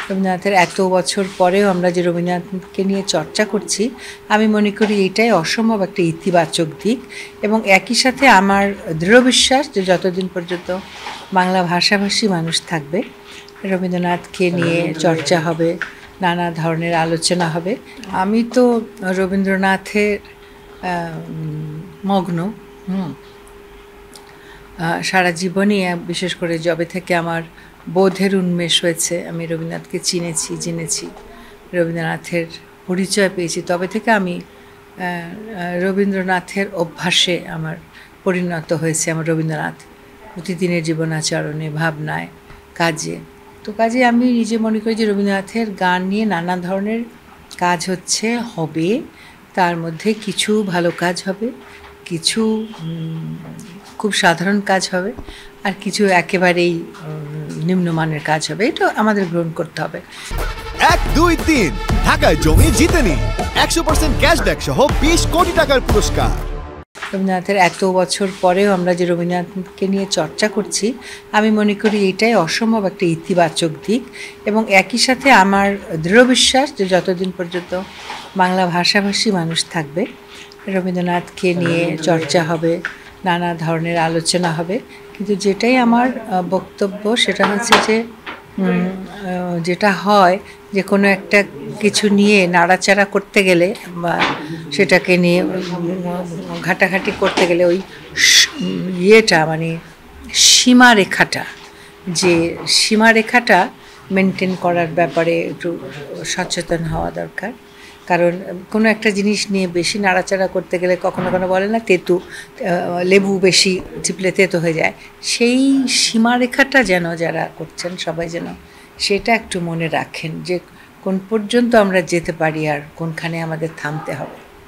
রবীন্দ্রনাথের এত বছর পরেও আমরা যে রবীন্দ্রনাথকে নিয়ে চর্চা করছি, আমি মনে করি এইটাই অসম্ভব একটা ইতিবাচক দিক। এবং একই সাথে আমার দৃঢ় বিশ্বাস যে যতদিন পর্যন্ত বাংলা ভাষাভাষী মানুষ থাকবে, রবীন্দ্রনাথকে নিয়ে চর্চা হবে, নানা ধরনের আলোচনা হবে। আমি তো রবীন্দ্রনাথের মগ্ন সারা জীবনই, বিশেষ করে যবে থেকে আমার বোধের উন্মেষ হয়েছে, আমি রবীন্দ্রনাথকে জেনেছি, রবীন্দ্রনাথের পরিচয় পেয়েছি, তবে থেকে আমি রবীন্দ্রনাথের অভ্যাসে আমার পরিণত হয়েছে আমার রবীন্দ্রনাথ প্রতিদিনের জীবনাচরণে, ভাবনায়, কাজে। তো কাজে আমি নিজে মনে করি যে রবীন্দ্রনাথের গান নিয়ে নানা ধরনের কাজ হবে, তার মধ্যে কিছু ভালো কাজ হবে, কিছু খুব সাধারণ কাজ হবে, আর কিছু একেবারেই নিম্নমানের কাজ হবে। এটা আমাদের গ্রহণ করতে হবে। 1, 2, 3 ঢাকায় জমি জিতে নিন 100% ক্যাশব্যাক সহ 20 কোটি টাকার পুরস্কার। রবীন্দ্রনাথের এত বছর পরেও আমরা যে রবীন্দ্রনাথকে নিয়ে চর্চা করছি, আমি মনে করি এইটাই অসম্ভব একটা ইতিবাচক দিক। এবং একই সাথে আমার দৃঢ় বিশ্বাস যে যতদিন পর্যন্ত বাংলা ভাষাভাষী মানুষ থাকবে, রবীন্দ্রনাথকে নিয়ে চর্চা হবে, নানা ধরনের আলোচনা হবে। কিন্তু যেটাই আমার বক্তব্য সেটা হচ্ছে যে যেটা হয় যে কোনো একটা কিছু নিয়ে নাড়াচাড়া করতে গেলে বা সেটাকে নিয়ে ঘাটাঘাটি করতে গেলে ওই মানে সীমারেখাটা মেনটেন করার ব্যাপারে একটু সচেতন হওয়া দরকার। কারণ কোনো একটা জিনিস নিয়ে বেশি নাড়াচাড়া করতে গেলে কখনো বলে না লেবু বেশি চিপলে তেতো হয়ে যায়, সেই সীমারেখাটা যেন যারা করছেন সবাই যেন সেটা একটু মনে রাখেন যে কোন পর্যন্ত আমরা যেতে পারি আর কোনখানে আমাদের থামতে হবে।